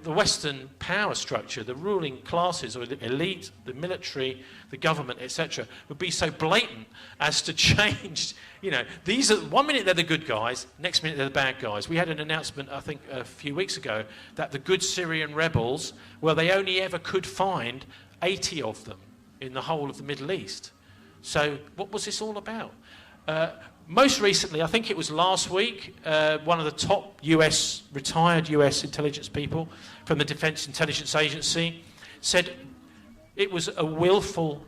Western power structure, the ruling classes, or the elite, the military, the government, etc., would be so blatant as to change. You know, these are, one minute they're the good guys, next minute they're the bad guys. We had an announcement, I think, a few weeks ago, that the good Syrian rebels, well, they only ever could find 80 of them in the whole of the Middle East. So what was this all about? Most recently, I think it was last week, one of the top retired US intelligence people from the Defense Intelligence Agency said it was a willful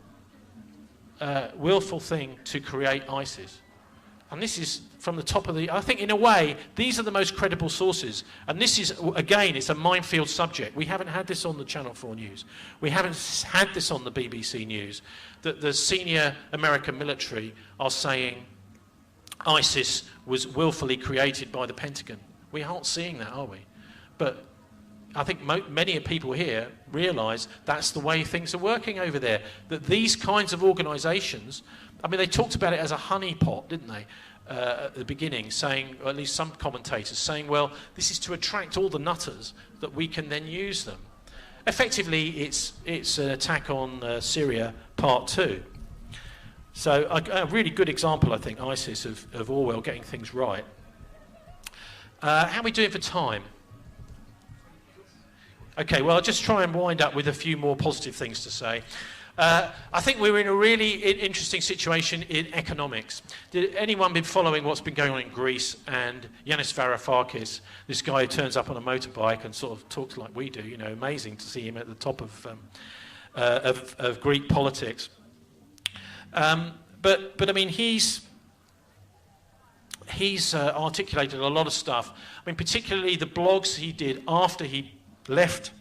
thing to create ISIS. And this is from the top of I think in a way, these are the most credible sources. And this is, again, it's a minefield subject. We haven't had this on the Channel 4 News. We haven't had this on the BBC News. That the senior American military are saying ISIS was willfully created by the Pentagon. We aren't seeing that, are we? But I think many people here realise that's the way things are working over there. That these kinds of organisations, I mean, they talked about it as a honeypot, didn't they, at the beginning, saying, or at least some commentators saying, well, this is to attract all the nutters that we can then use them. Effectively, it's an attack on Syria Part 2. So a really good example, I think, ISIS, of Orwell getting things right. How are we doing for time? Okay, well, I'll just try and wind up with a few more positive things to say. I think we're in a really interesting situation in economics. Did anyone been following what's been going on in Greece and Yanis Varoufakis, this guy who turns up on a motorbike and sort of talks like we do, you know, amazing to see him at the top of Greek politics. But I mean, he's articulated a lot of stuff. I mean, particularly the blogs he did after he left.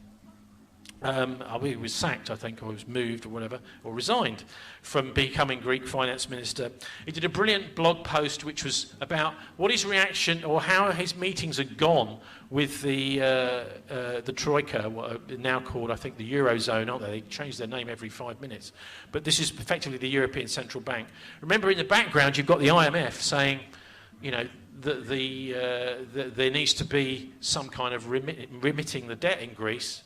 He was sacked, I think, or was moved, or whatever, or resigned from becoming Greek finance minister. He did a brilliant blog post which was about what his reaction, or how his meetings had gone with the Troika, what are now called, I think, the Eurozone, aren't they? They change their name every 5 minutes. But this is effectively the European Central Bank. Remember, in the background, you've got the IMF saying, you know, that there needs to be some kind of remitting the debt in Greece.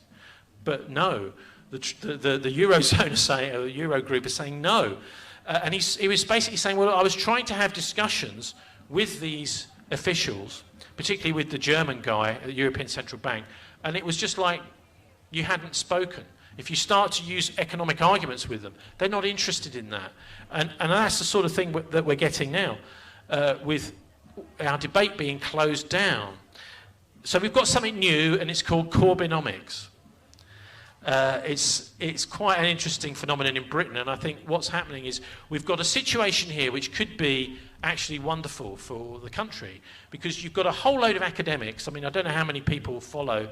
But no, the Eurozone are saying, or the Eurogroup are saying no. And he was basically saying, well, I was trying to have discussions with these officials, particularly with the German guy at the European Central Bank, and it was just like you hadn't spoken. If you start to use economic arguments with them, they're not interested in that. And that's the sort of thing that we're getting now, with our debate being closed down. So we've got something new, and it's called Corbynomics. It's quite an interesting phenomenon in Britain, and I think what's happening is we've got a situation here which could be actually wonderful for the country, because you've got a whole load of academics. I mean, I don't know how many people follow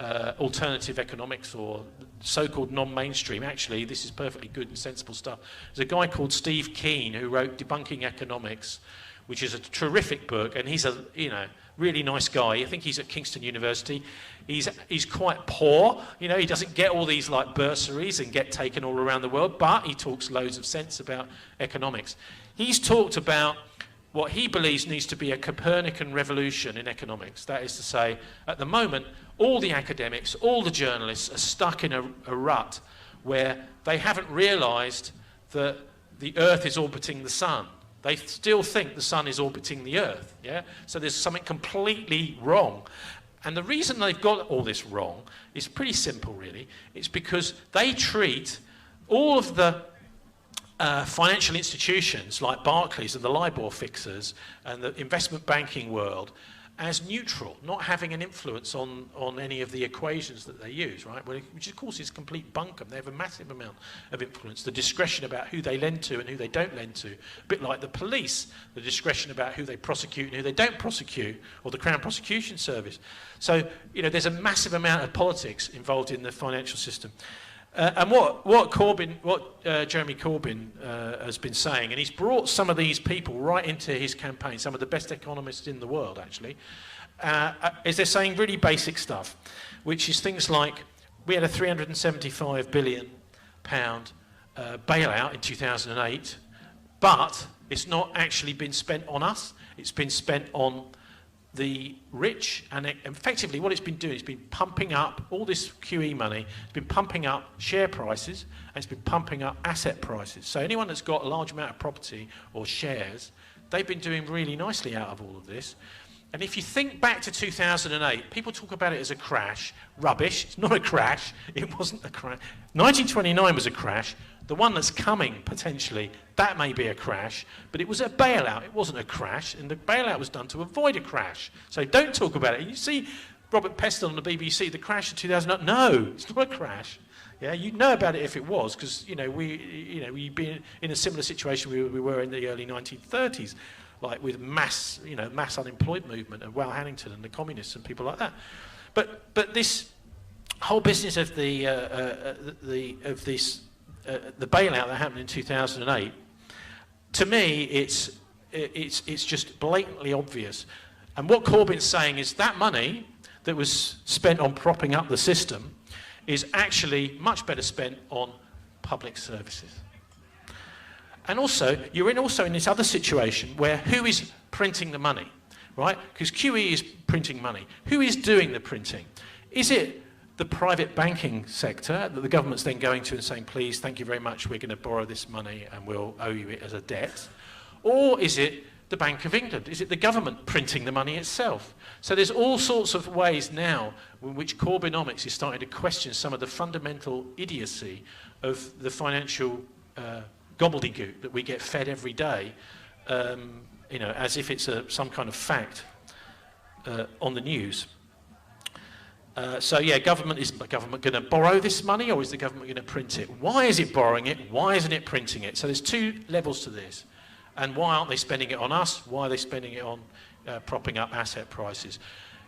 alternative economics or so-called non-mainstream. Actually, this is perfectly good and sensible stuff. There's a guy called Steve Keen who wrote Debunking Economics, which is a terrific book, and he's a really nice guy. I think he's at Kingston University. He's quite poor, he doesn't get all these like bursaries and get taken all around the world, but he talks loads of sense about economics. He's talked about what he believes needs to be a Copernican revolution in economics. That is to say, at the moment, all the academics, all the journalists are stuck in a rut where they haven't realised that the Earth is orbiting the sun. They still think the sun is orbiting the Earth, yeah? So there's something completely wrong. And the reason they've got all this wrong is pretty simple, really. It's because they treat all of the financial institutions like Barclays and the LIBOR fixers and the investment banking world as neutral, not having an influence on any of the equations that they use, right? Which of course is complete bunkum. They have a massive amount of influence, the discretion about who they lend to and who they don't lend to. A bit like the police, the discretion about who they prosecute and who they don't prosecute, or the Crown Prosecution Service. So, there's a massive amount of politics involved in the financial system. And what Jeremy Corbyn has been saying, and he's brought some of these people right into his campaign, some of the best economists in the world, actually, is they're saying really basic stuff, which is things like, we had a £375 billion bailout in 2008, but it's not actually been spent on us, it's been spent on the rich, and effectively what it's been doing is been pumping up all this QE money, it's been pumping up share prices, and it's been pumping up asset prices. So anyone that's got a large amount of property or shares, they've been doing really nicely out of all of this. And if you think back to 2008, people talk about it as a crash. Rubbish. It's not a crash. It wasn't a crash. 1929 was a crash. The one that's coming, potentially, that may be a crash, but it was a bailout. It wasn't a crash, and the bailout was done to avoid a crash. So don't talk about it. You see Robert Pestle on the BBC, the crash of 2008. No, it's not a crash. Yeah, you'd know about it if it was, because we'd been in a similar situation we were in the early 1930s, like with mass unemployment movement and Wal Hannington and the communists and people like that. But this whole business of the bailout that happened in 2008, to me, it's just blatantly obvious. And what Corbyn's saying is that money that was spent on propping up the system is actually much better spent on public services. And also, you're in this other situation where who is printing the money, right? Because QE is printing money. Who is doing the printing? Is it the private banking sector that the government's then going to and saying, please, thank you very much, we're going to borrow this money and we'll owe you it as a debt? Or is it the Bank of England? Is it the government printing the money itself? So there's all sorts of ways now in which Corbynomics is starting to question some of the fundamental idiocy of the financial gobbledygook that we get fed every day, as if it's some kind of fact on the news. So yeah, is the government going to borrow this money, or is the government going to print it? Why is it borrowing it? Why isn't it printing it? So there's two levels to this. And why aren't they spending it on us? Why are they spending it on propping up asset prices?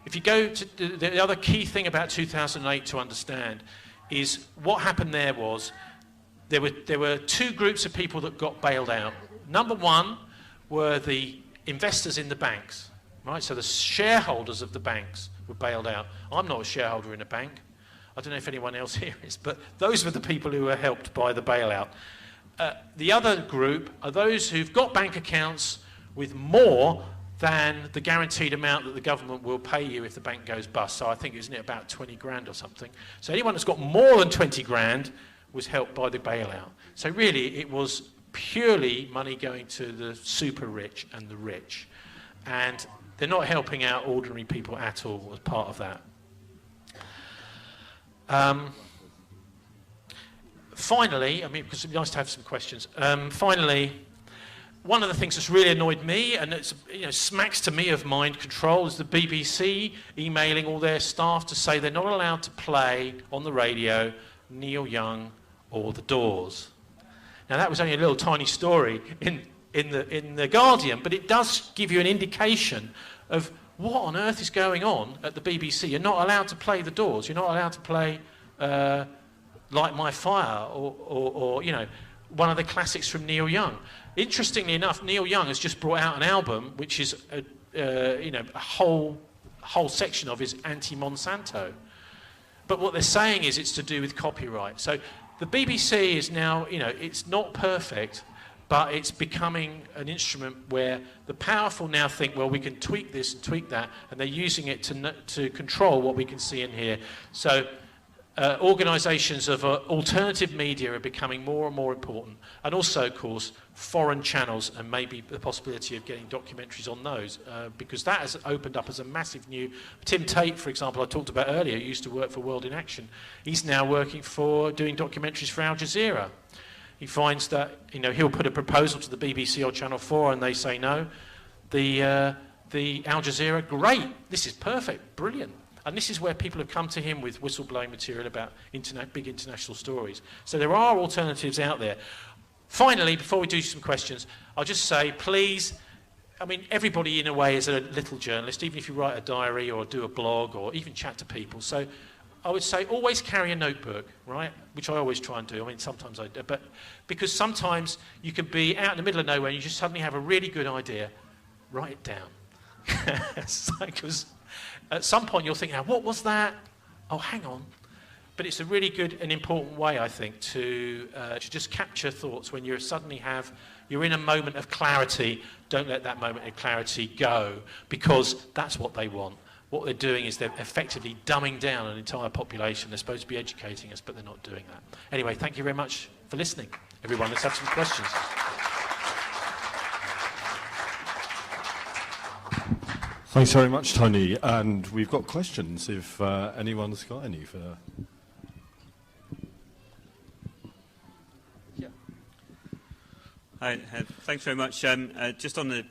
If you go to the other key thing about 2008 to understand is what happened there was there were two groups of people that got bailed out. Number one were the investors in the banks, right? So the shareholders of the banks were bailed out. I'm not a shareholder in a bank. I don't know if anyone else here is, but those were the people who were helped by the bailout. The other group are those who've got bank accounts with more than the guaranteed amount that the government will pay you if the bank goes bust. So I think, isn't it about 20 grand or something? So anyone that's got more than 20 grand was helped by the bailout. So really, it was purely money going to the super rich and the rich. And they're not helping out ordinary people at all as part of that. Finally, because it'd be nice to have some questions. Finally, one of the things that's really annoyed me, and it's smacks to me of mind control, is the BBC emailing all their staff to say they're not allowed to play on the radio Neil Young, or The Doors. Now that was only a little tiny story in the Guardian, but it does give you an indication of what on earth is going on at the BBC. You're not allowed to play The Doors. You're not allowed to play Light My Fire or you know, one of the classics from Neil Young. Interestingly enough, Neil Young has just brought out an album which is you know, a whole section of is anti-Monsanto. But what they're saying is it's to do with copyright. So the BBC is now, you know, it's not perfect, but it's becoming an instrument where the powerful now think, well, we can tweak this and tweak that, and they're using it to control what we can see and hear. So organisations of alternative media are becoming more and more important, and also, of course, foreign channels, and maybe the possibility of getting documentaries on those, because that has opened up as a massive new... Tim Tate, for example, I talked about earlier, who used to work for World in Action. He's now working for doing documentaries for Al Jazeera. He finds that, you know, he'll put a proposal to the BBC or Channel 4 and they say no. The Al Jazeera, great, this is perfect, brilliant. And this is where people have come to him with whistleblowing material about big international stories. So there are alternatives out there. Finally, before we do some questions, I'll just say, please, I mean, everybody in a way is a little journalist, even if you write a diary or do a blog or even chat to people. So I would say always carry a notebook, right? Which I always try and do. I mean, sometimes I do, but because sometimes you can be out in the middle of nowhere and you just suddenly have a really good idea. Write it down. Because at some point you'll think, now, what was that? Oh, hang on. But it's a really good and important way, I think, to just capture thoughts when you're in a moment of clarity. Don't let that moment of clarity go, because that's what they want. What they're doing is they're effectively dumbing down an entire population. They're supposed to be educating us, but they're not doing that. Anyway, thank you very much for listening, everyone. Let's have some questions. Thanks very much, Tony. And we've got questions, if anyone's got any. Yeah. Hi, thanks very much. Just on the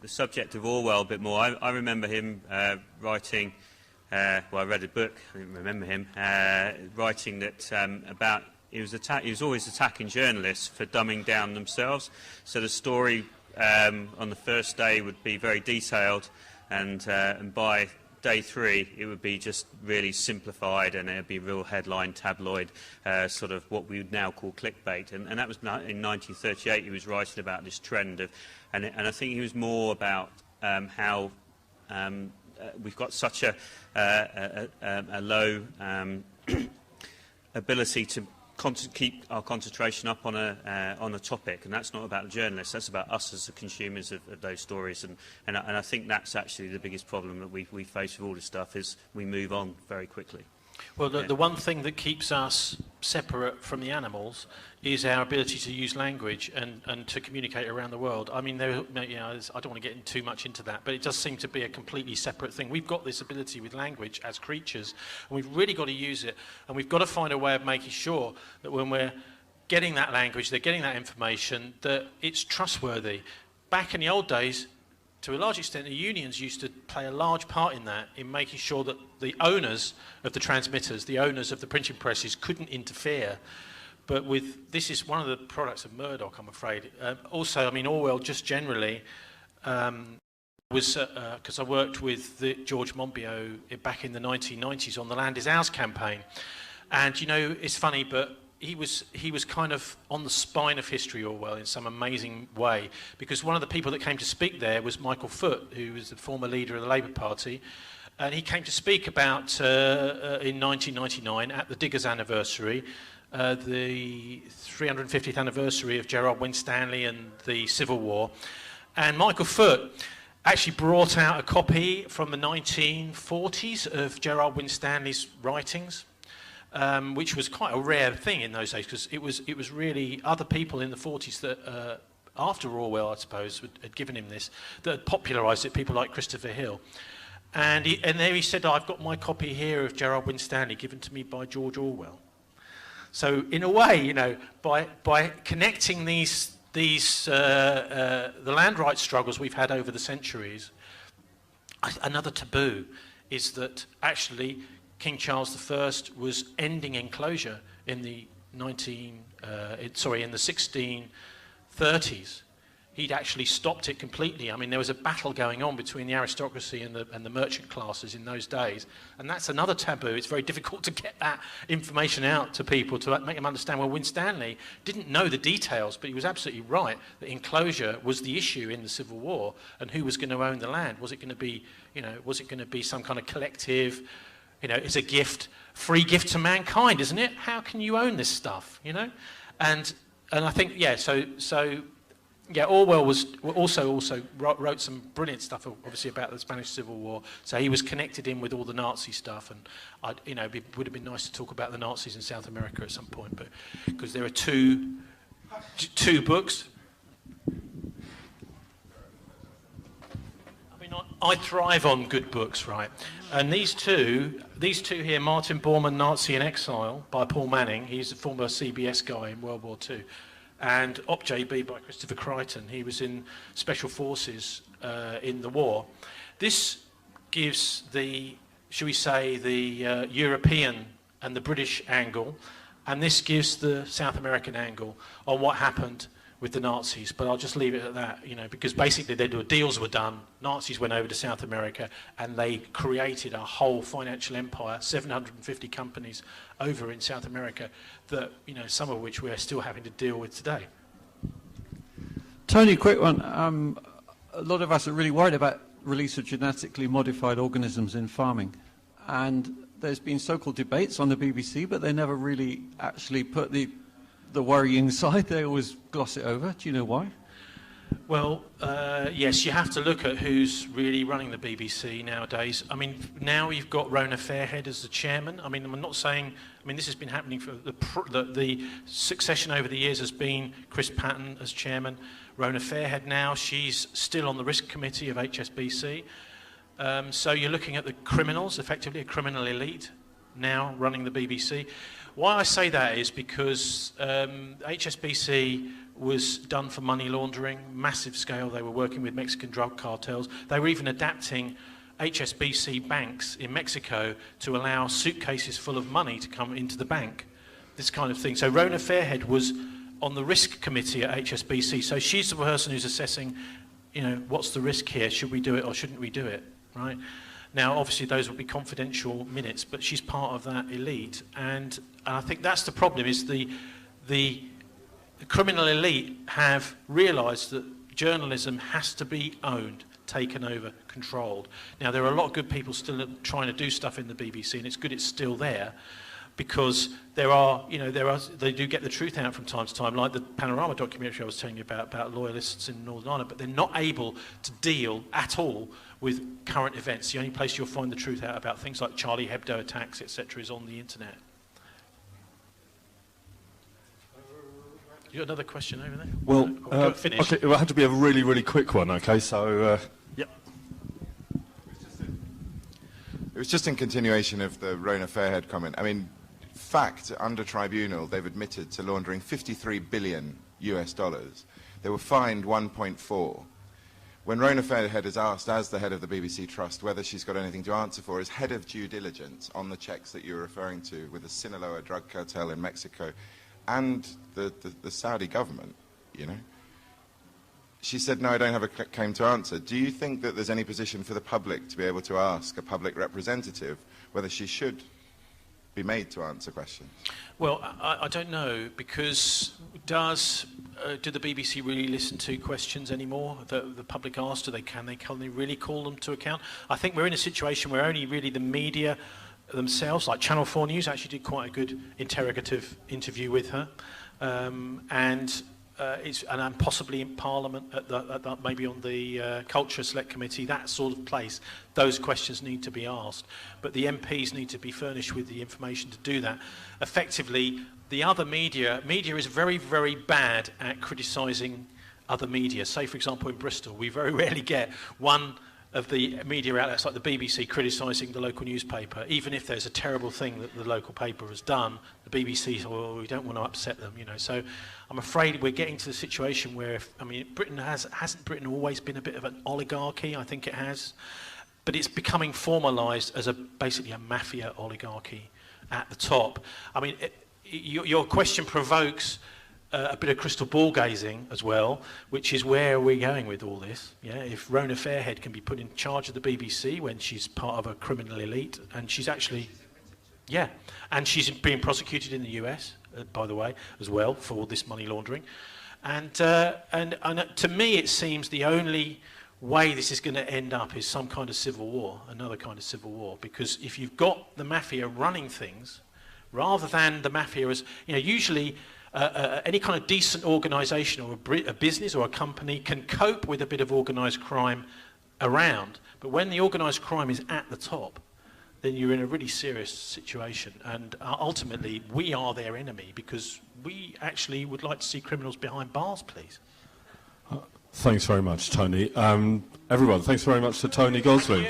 subject of Orwell a bit more, I remember him writing, well, I read a book, I didn't remember him, writing that about, he was always attacking journalists for dumbing down themselves. So the story on the first day would be very detailed, and by day 3 it would be just really simplified, and it would be real headline tabloid, sort of what we would now call clickbait. And that was in 1938 he was writing about this trend of, and I think he was more about how we've got such a low ability to keep our concentration up on a topic, and that's not about the journalists, that's about us as the consumers of those stories, and I think that's actually the biggest problem that we face with all this stuff, is we move on very quickly. Well, the one thing that keeps us separate from the animals is our ability to use language and to communicate around the world. I mean, I don't want to get too much into that, but it does seem to be a completely separate thing. We've got this ability with language as creatures, and we've really got to use it, and we've got to find a way of making sure that when we're getting that language, they're getting that information, that it's trustworthy. Back in the old days, to a large extent, the unions used to play a large part in that, in making sure that the owners of the transmitters, the owners of the printing presses, couldn't interfere. But this is one of the products of Murdoch, I'm afraid. Also, I mean, Orwell just generally was, because I worked with George Monbiot back in the 1990s on the Land is Ours campaign. And, you know, it's funny, but he was kind of on the spine of history, Orwell, in some amazing way, because one of the people that came to speak there was Michael Foot, who was the former leader of the Labour Party, and he came to speak about, in 1999, at the Diggers' anniversary, the 350th anniversary of Gerard Winstanley and the Civil War, and Michael Foot actually brought out a copy from the 1940s of Gerard Winstanley's writings, which was quite a rare thing in those days, because it was really other people in the 40s that, after Orwell, I suppose, had given him this, that had popularised it, people like Christopher Hill. And there he said, I've got my copy here of Gerard Winstanley given to me by George Orwell. So in a way, you know, by connecting the land rights struggles we've had over the centuries, another taboo is that actually King Charles I was ending enclosure in the 1630s. He'd actually stopped it completely. I mean, there was a battle going on between the aristocracy and the merchant classes in those days, and that's another taboo. It's very difficult to get that information out to people to make them understand. Well, Winstanley didn't know the details, but he was absolutely right that enclosure was the issue in the Civil War, and who was going to own the land? Was it going to be, was it going to be some kind of collective? It's a gift, free gift to mankind, isn't it? How can you own this stuff? And I think Orwell was also wrote some brilliant stuff, obviously, about the Spanish Civil War. So he was connected in with all the Nazi stuff, and it would have been nice to talk about the Nazis in South America at some point, but because there are two books. I mean, I thrive on good books, right? And these two here, Martin Bormann, Nazi in Exile, by Paul Manning. He's a former CBS guy in World War II. And Op JB by Christopher Crichton. He was in Special Forces in the war. This gives the, shall we say, the European and the British angle, and this gives the South American angle on what happened with the Nazis. But I'll just leave it at that, because basically deals were done. Nazis went over to South America and they created a whole financial empire, 750 companies over in South America, that some of which we're still having to deal with today. Tony, quick one. A lot of us are really worried about release of genetically modified organisms in farming, and there's been so-called debates on the BBC, but they never really actually put the worrying side. They always gloss it over. Do you know why? Well, yes, you have to look at who's really running the BBC nowadays. I mean, now you've got Rona Fairhead as the chairman. I mean, I'm not saying... I mean, this has been happening for... The succession over the years has been Chris Patton as chairman. Rona Fairhead now, she's still on the risk committee of HSBC. So you're looking at the criminals, effectively a criminal elite, now running the BBC. Why I say that is because HSBC was done for money laundering, massive scale. They were working with Mexican drug cartels. They were even adapting HSBC banks in Mexico to allow suitcases full of money to come into the bank, this kind of thing. So Rona Fairhead was on the risk committee at HSBC. So she's the person who's assessing, what's the risk here? Should we do it or shouldn't we do it, right? Now, obviously, those will be confidential minutes, but she's part of that elite. And I think that's the problem, is the criminal elite have realised that journalism has to be owned, taken over, controlled. Now, there are a lot of good people still trying to do stuff in the BBC, and it's good it's still there, because they do get the truth out from time to time, like the Panorama documentary I was telling you about loyalists in Northern Ireland, but they're not able to deal at all with current events. The only place you'll find the truth out about things like Charlie Hebdo attacks, etc., is on the internet. You got another question over there? Well, finish. okay, it will have to be a really, really quick one, okay? So, Yep. It was just in continuation of the Rona Fairhead comment. I mean, fact, under tribunal, they've admitted to laundering 53 billion US dollars. They were fined 1.4. When Rona Fairhead is asked, as the head of the BBC Trust, whether she's got anything to answer for as head of due diligence on the checks that you're referring to with the Sinaloa drug cartel in Mexico and the Saudi government, she said, no, I don't have a claim to answer. Do you think that there's any position for the public to be able to ask a public representative whether she should be made to answer questions? Well, I don't know, because do the BBC really listen to questions anymore that the public ask? Can they really call them to account? I think we're in a situation where only really the media themselves, like Channel 4 News, actually did quite a good interrogative interview with her, and possibly in Parliament, maybe on the Culture Select Committee, that sort of place, those questions need to be asked. But the MPs need to be furnished with the information to do that. Effectively, the other media is very, very bad at criticising other media. Say, for example, in Bristol, we very rarely get one of the media outlets like the BBC criticising the local newspaper. Even if there's a terrible thing that the local paper has done, the BBC says, well, we don't want to upset them, So I'm afraid we're getting to the situation where, Britain hasn't Britain always been a bit of an oligarchy? I think it has. but it's becoming formalised as basically a mafia oligarchy at the top. I mean, your question provokes a bit of crystal ball gazing as well, which is where are we going with all this? Yeah, if Rona Fairhead can be put in charge of the BBC when she's part of a criminal elite, and she's actually, yeah, and she's being prosecuted in the US, by the way, as well, for all this money laundering. And to me, it seems the only way this is going to end up is some kind of civil war, another kind of civil war, because if you've got the mafia running things, rather than the mafia as, you know, usually any kind of decent organisation or a business or a company can cope with a bit of organised crime around, but when the organised crime is at the top, then you're in a really serious situation, and ultimately we are their enemy, because we actually would like to see criminals behind bars, please. Thanks very much, Tony. Everyone, thanks very much to Tony Gosling.